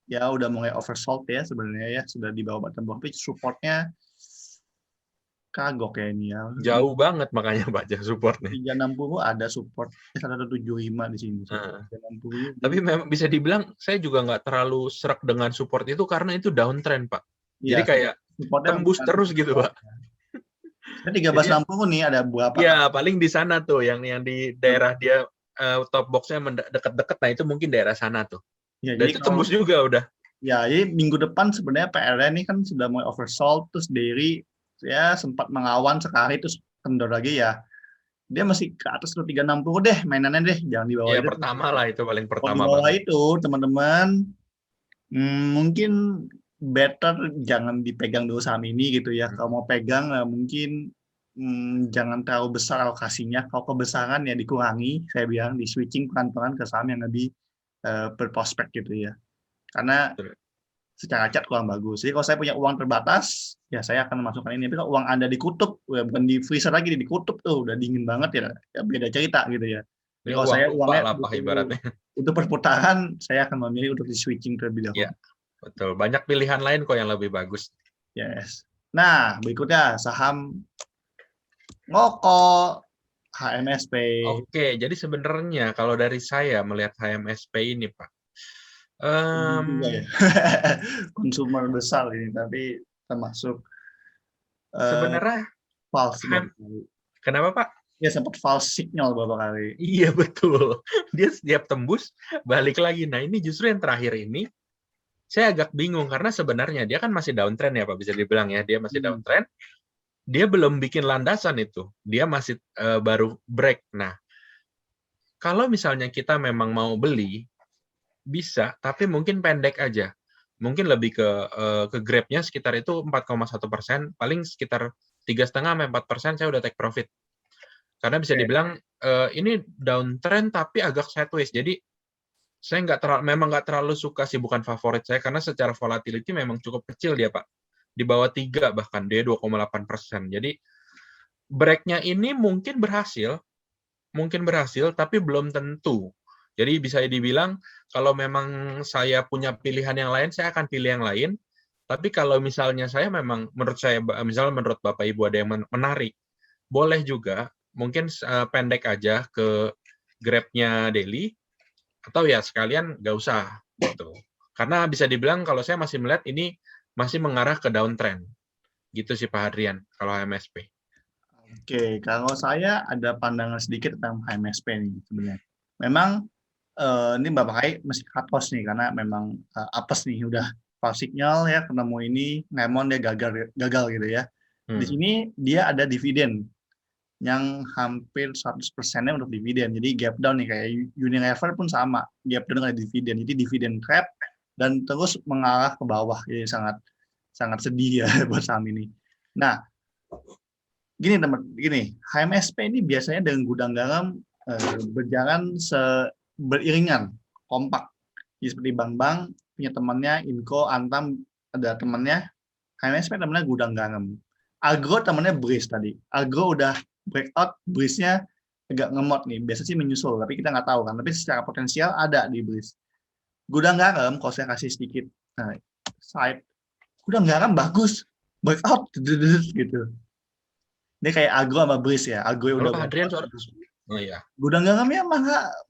ya udah mulai oversold ya sebenarnya ya, sudah di bawah bottom box, tapi supportnya kagok ya ini ya. Jauh banget makanya baca supportnya. 360 ada support 175 di sini. Heeh. 360 Tapi memang bisa dibilang saya juga nggak terlalu serak dengan support itu karena itu downtrend Pak. Jadi ya kayak supportnya tembus bukan terus gitu Pak. Jadi 1360 nih ada berapa ya paling di sana tuh yang di daerah dia top boxnya dekat-dekat, nah itu mungkin daerah sana tuh. ya, Dan jadi itu kalau tembus juga udah. ya jadi minggu depan sebenarnya PR-nya ini kan sudah mulai oversold, terus Derry ya sempat mengawan sekali terus kendor lagi ya. Dia masih ke atas 360 deh mainannya deh, jangan di bawah Ya itu. pertama lah itu paling Kalau di pertama bawah banget. itu teman-teman mungkin better jangan dipegang dulu saham ini gitu ya. Kalau mau pegang mungkin jangan terlalu besar alokasinya. Kalau kebesaran ya dikurangi, saya bilang di switching pelan-pelan ke saham yang lebih berprospek gitu ya. Karena secara cat kurang bagus. Jadi kalau saya punya uang terbatas, ya saya akan memasukkan ini. Tapi kalau uang Anda di kutub, ya bukan di freezer lagi, di kutub tuh udah dingin banget ya, ya beda cerita gitu ya. Jadi Ini kalau uang saya lupa uangnya lah Pak ibaratnya. untuk perputaran, saya akan memilih untuk di switching terlebih Ya dahulu. betul. Banyak pilihan lain kok yang lebih bagus. Yes. Nah, berikutnya saham Ngoko HMSP. Oke, jadi sebenarnya kalau dari saya melihat HMSP ini Pak, Ini juga ya. Konsumer besar ini, tapi termasuk uh, sebenarnya false beberapa kali. kenapa Pak? Ya sempat false signal beberapa kali. Iya betul. Dia setiap tembus balik lagi. Nah ini justru yang terakhir ini saya agak bingung karena sebenarnya dia kan masih downtrend ya Pak, bisa dibilang ya dia masih downtrend. Dia belum bikin landasan itu. Dia masih baru break. Nah kalau misalnya kita memang mau beli bisa, tapi mungkin pendek aja. Mungkin lebih ke grab-nya sekitar itu 4,1%, paling sekitar 3,5-4% saya udah take profit. Karena bisa dibilang ini downtrend tapi agak sideways. Jadi saya memang nggak terlalu suka sih, bukan favorit saya karena secara volatility memang cukup kecil dia Pak. Di bawah 3 bahkan dia 2,8%. Jadi break-nya ini mungkin berhasil tapi belum tentu. Jadi bisa dibilang kalau memang saya punya pilihan yang lain, saya akan pilih yang lain. Tapi kalau misalnya saya memang menurut saya, misalnya menurut Bapak Ibu ada yang menarik, boleh juga mungkin pendek aja ke Grab-nya daily, atau ya sekalian nggak usah gitu. Karena bisa dibilang kalau saya masih melihat ini masih mengarah ke downtrend. Gitu sih Pak Hadrian kalau HMSP. Oke, kalau saya ada pandangan sedikit tentang HMSP nih sebenarnya. Memang ini Bapak Kai mesti cut loss nih karena memang apes nih udah false signal ya ketemu ini Lemon dia gagal gitu ya. Di sini dia ada dividen yang hampir 100%-nya untuk dividen. Jadi gap down nih kayak Unilever pun sama, gap down ada dividen. Jadi dividen trap dan terus mengarah ke bawah. Jadi sangat sangat sedih ya buat saham ini. Nah, gini teman, gini, HMSP ini biasanya dengan gudang garam berjalan beriringan, kompak. Jadi seperti Bang punya temannya, Inco, Antam ada temannya, HMSP temannya gudang garam. Agro temennya Breeze tadi. Agro udah breakout, Breeze-nya agak ngemot nih. Biasa sih menyusul, tapi kita nggak tahu kan. Tapi secara potensial ada di Breeze. Gudang garam, kalau saya kasih sedikit side, gudang garam bagus, breakout gitu. Ini kayak Agro sama Breeze ya. Agro Halo udah Kak Adrian, breakout. oh iya, Gudang garamnya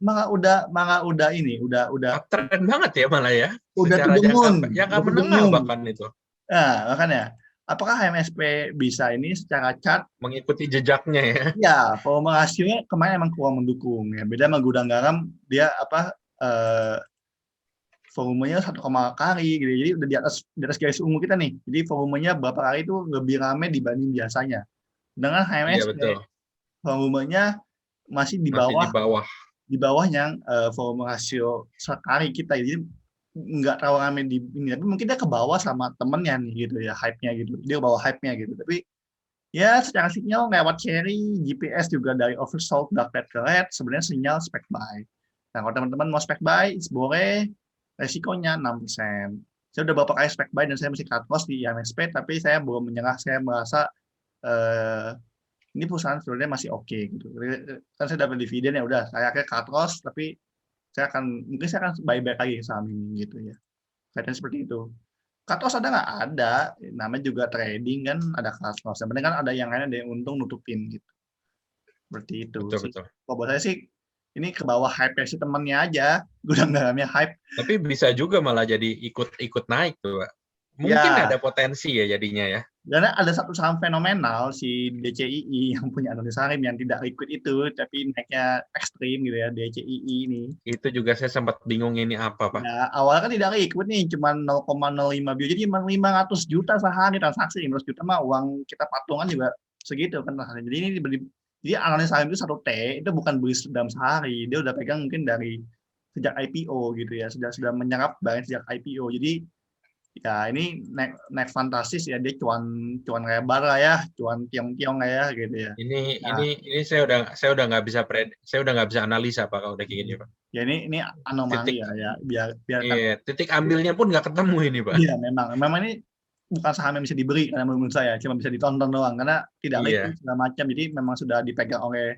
mangga udah ini, udah uptrend banget ya malah ya, to secara the moon, jangka udah to the menengah moon. bahkan itu, Nah, makanya apakah HMSP bisa ini secara chart? mengikuti jejaknya ya. Ya, volume rasionya kemarin emang kurang mendukung ya. Beda sama gudang garam, dia volumenya 1, kali gitu. Jadi udah di atas garis ungu kita nih. Jadi volumenya berapa kali itu lebih ramai dibanding biasanya. Dengan Iya HMSP, betul, volumenya masih di masih di bawah bawah. yang volume rasio sekali kita. Jadi nggak terlalu ramai di ini. Tapi mungkin dia ke bawah sama temennya nih gitu ya, hype-nya gitu. Dia ke bawah hype-nya gitu. Tapi ya, secara sinyal lewat seri, GPS juga dari oversold dark red ke red, sebenarnya sinyal spec buy. Nah, kalau teman-teman mau spec buy, boleh, resikonya 6%. Saya udah beberapa kali spec buy dan saya masih cut loss di IMSP, tapi saya belum menyerah. Saya merasa ini perusahaan sebenarnya masih oke gitu. Kan saya dapat dividen ya udah, saya akhirnya cut loss, tapi mungkin saya akan buy back lagi saham ini gitu ya. Kayaknya seperti itu. Cut loss ada nggak? Ada. Namanya juga trading kan, ada cut loss. Yang penting kan ada yang lain, ada yang untung nutupin gitu. Seperti itu Betul sih. betul. Kalau buat saya sih, ini ke bawah hype si temennya aja. Gudang garamnya hype. Tapi bisa juga malah jadi ikut naik tuh, Pak. Mungkin Ya, ada potensi ya jadinya ya. karena ada satu saham fenomenal, si DCII yang punya analis saham yang tidak liquid itu, tapi naiknya ekstrim gitu ya, DCII ini. Itu juga saya sempat bingung ini apa, Pak. Ya, awalnya kan tidak liquid nih, cuma 0,05 bio, jadi cuma 500 juta sehari transaksi. 500 juta mah uang kita patungan juga segitu kan. Jadi ini jadi analis saham itu 1T, itu bukan beli dalam sehari, dia udah pegang mungkin dari sejak IPO gitu ya, sudah menyerap barang sejak IPO. Jadi ya ini naik fantastis ya, dia cuan lebar lah ya, cuan tiong-tiong lah ya gitu ya. Ini saya udah nggak bisa analisa Pak kalau udah kayak gini, Pak. Ya ini anomali ya, biar Iya, titik ambilnya pun nggak ketemu ini, Pak. Iya, memang ini bukan saham yang bisa dibeli karena menurut saya, cuma bisa ditonton doang karena tidak liquid segala macam. Jadi memang sudah dipegang oleh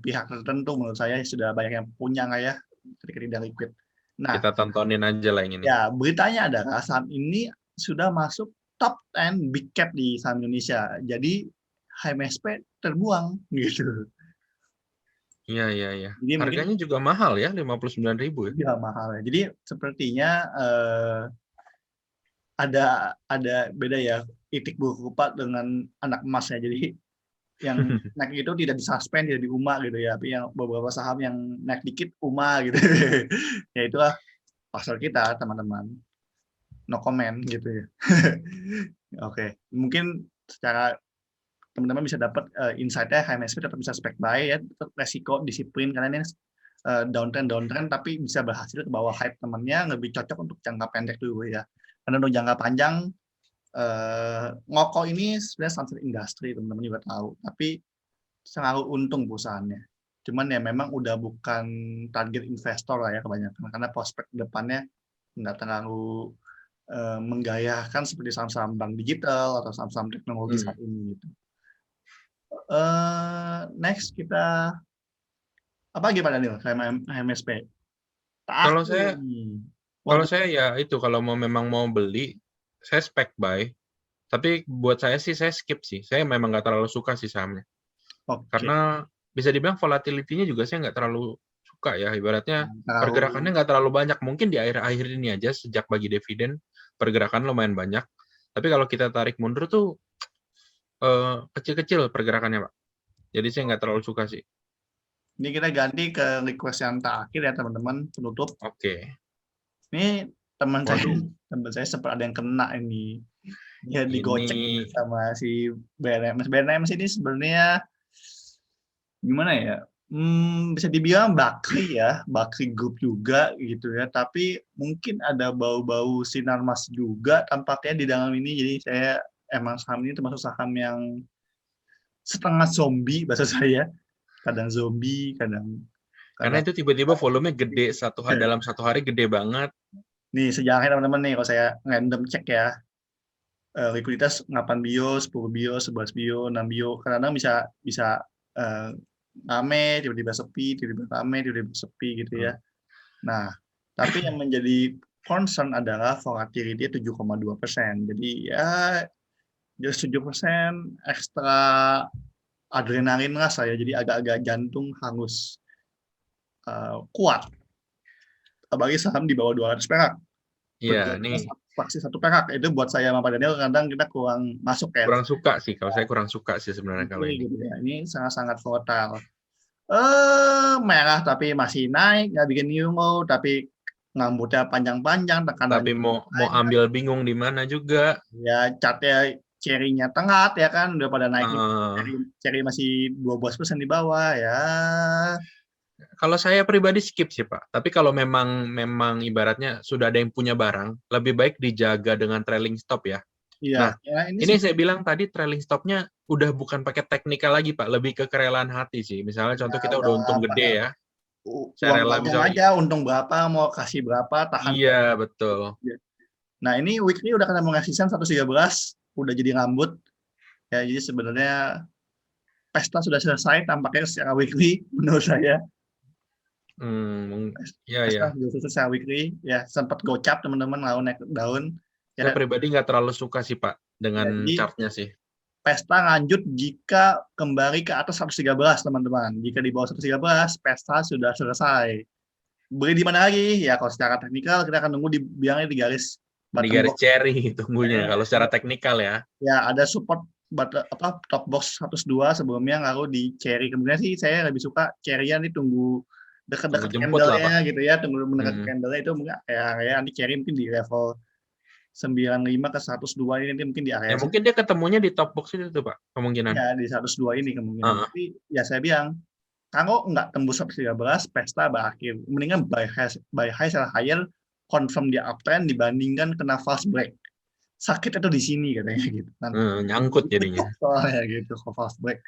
pihak tertentu, menurut saya sudah banyak yang punya nggak ya ketika tidak liquid. Nah, Kita tontonin aja lah yang ini. ya beritanya adalah saham ini sudah masuk top 10 big cap di saham Indonesia. Jadi HMSP terbuang gitu. Iya. Jadi Harganya juga mahal ya, 59.000 ya. Iya, mahal ya. Jadi sepertinya ada beda ya, itik buruk dengan anak emas ya. Jadi yang naik itu tidak disuspend, tidak diuma gitu ya. Tapi yang beberapa saham yang naik dikit uma gitu. Ya itulah pasar kita, teman-teman. No comment gitu ya. Oke, mungkin secara teman-teman bisa dapat insight-nya, HMSP tetap bisa spec buy ya, tetap resiko disiplin karena ini downtrend tapi bisa berhasil ke bawah hype temannya, lebih cocok untuk jangka pendek dulu ya. Karena untuk jangka panjang ngoko ini sebenarnya sunset industry, teman-teman juga tahu, tapi selalu untung perusahaannya. Cuman ya memang udah bukan target investor lah ya kebanyakan, karena prospek depannya nggak terlalu menggayakan seperti saham-saham bank digital atau saham-saham teknologi saat ini gitu. Next kita apa lagi Pak Daniel? HMSP. Kalau saya ya itu, kalau memang mau beli, saya spec buy. Tapi buat saya sih, saya skip sih. Saya memang nggak terlalu suka sih sahamnya. Okay. Karena bisa dibilang volatility-nya juga saya nggak terlalu suka ya. Ibaratnya pergerakannya nggak terlalu banyak. Mungkin di akhir-akhir ini aja, sejak bagi dividen, pergerakan lumayan banyak. Tapi kalau kita tarik mundur tuh, kecil-kecil pergerakannya, Pak. Jadi saya nggak terlalu suka sih. Ini kita ganti ke request yang terakhir ya teman-teman, penutup. Oke. Ini teman saya sempat ada yang kena ini. Dia digocek sama si BNMS. BNMS ini sebenarnya gimana ya? Bisa dibilang Bakri ya, Bakri Group juga gitu ya. Tapi mungkin ada bau-bau Sinarmas juga tampaknya di dalam ini. Jadi saya emang saham ini termasuk saham yang setengah zombie bahasa saya. Kadang zombie, kadang karena itu tiba-tiba volumenya gede dalam satu hari, gede banget. Nih sejarahnya teman-teman nih, kalau saya random cek ya. likuiditas 8 bio, 10 bio, 11 bio, 6 bio. Kadang-kadang bisa rame, tiba-tiba sepi, tiba-tiba rame, tiba-tiba sepi gitu ya. Nah, tapi yang menjadi concern adalah volatility 7,2%. Jadi ya 7% ekstra adrenalin lah saya. Jadi agak-agak jantung harus kuat. Apalagi saham di bawah 200 perak. Iya, ini Fraksi 1 perak. Itu buat saya sama Pak Daniel kadang kita kurang masuk ya. kurang suka sih. Kalau saya kurang suka sih sebenarnya kalau ini. Gitu ya. Ini sangat-sangat volatile. Merah tapi masih naik, nggak bikin nyungu, tapi ngambutnya panjang-panjang, tekanan. Tapi mau ambil bingung di mana juga. Ya, catnya cherry-nya tengah ya kan, udah pada naik. Cherry masih 12% di bawah ya. Kalau saya pribadi skip sih Pak. Tapi kalau memang ibaratnya sudah ada yang punya barang, lebih baik dijaga dengan trailing stop ya. Iya. Nah, ya, ini saya bilang tadi trailing stopnya udah bukan pakai teknikal lagi Pak, lebih ke kerelaan hati sih. Misalnya contoh kita udah untung gede ya. Saya rela misalnya aja untung berapa, mau kasih berapa, tahan. Iya, betul. Nah, ini weekly udah ketemu resisten 113, udah jadi rambut. Ya, jadi sebenarnya pesta sudah selesai tampaknya secara weekly menurut saya. Ya. Secara weekly, ya sempat gocap teman-teman lawan naik daun. Saya pribadi nggak terlalu suka sih Pak dengan chartnya sih. Pesta lanjut jika kembali ke atas 113 teman-teman. Jika di bawah 113, pesta sudah selesai. Beli di mana lagi? Ya kalau secara teknikal kita akan nunggu bilangnya di garis di garis cherry tunggunya kalau secara teknikal ya. Ya ada support top box 102 sebelumnya, lalu di cherry. Kemudian sih saya lebih suka cherry-nya nih tunggu dekat-dekat candle-nya gitu ya, tunggu mendekat candle-nya itu mungkin kayak nanti cherry mungkin di level 95 ke 102 ini mungkin di area. Ya mungkin dia ketemunya di top box itu tuh Pak, kemungkinan. Ya di 102 ini kemungkinan. Tapi ya saya bilang kalau nggak tembus 113, pesta berakhir. Mendingan buy high sell higher, confirm dia uptrend dibandingkan kena false break. Sakit itu di sini katanya gitu. Nyangkut jadinya. Soalnya gitu, false break.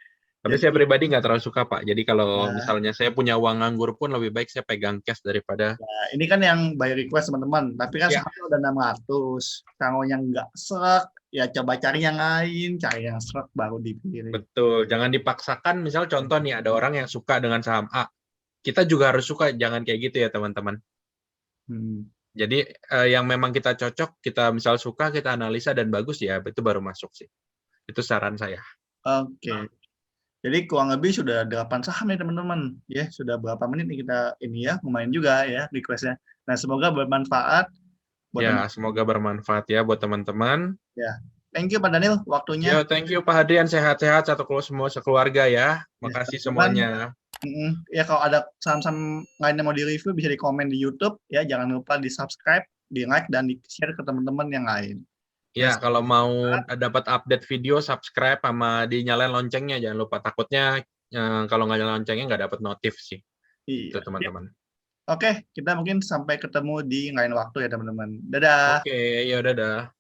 Tapi saya pribadi nggak terlalu suka Pak. Jadi kalau misalnya saya punya uang nganggur pun lebih baik saya pegang cash daripada. Ya, ini kan yang by request teman-teman. Tapi kan sahamnya udah 600. Kalau yang nggak serak, ya coba cari yang lain, cari yang serak baru dipilih. Betul. Jangan dipaksakan. Misal contoh nih ada orang yang suka dengan saham A. Kita juga harus suka. Jangan kayak gitu ya teman-teman. Jadi yang memang kita cocok, kita misal suka, kita analisa dan bagus ya, itu baru masuk sih. Itu saran saya. Oke. Jadi kurang lebih sudah 8 saham ya teman-teman. Ya, sudah berapa menit nih kita ini ya, lumayan juga ya requestnya. Nah, semoga bermanfaat. Semoga bermanfaat ya buat teman-teman. Ya. Thank you Pak Daniel waktunya. Thank you Pak Hadrian, sehat-sehat semua sekeluarga ya. Makasih semuanya. Ya kalau ada saham-saham lain yang mau di-review bisa di komen di YouTube ya, jangan lupa di-subscribe, di-like dan di-share ke teman-teman yang lain. Ya, kalau mau dapat update video, subscribe sama dinyalain loncengnya, jangan lupa. Takutnya kalau nggak nyalain loncengnya nggak dapat notif sih. Itu teman-teman. Oke, kita mungkin sampai ketemu di lain waktu ya teman-teman. Dadah. Oke, ya dadah.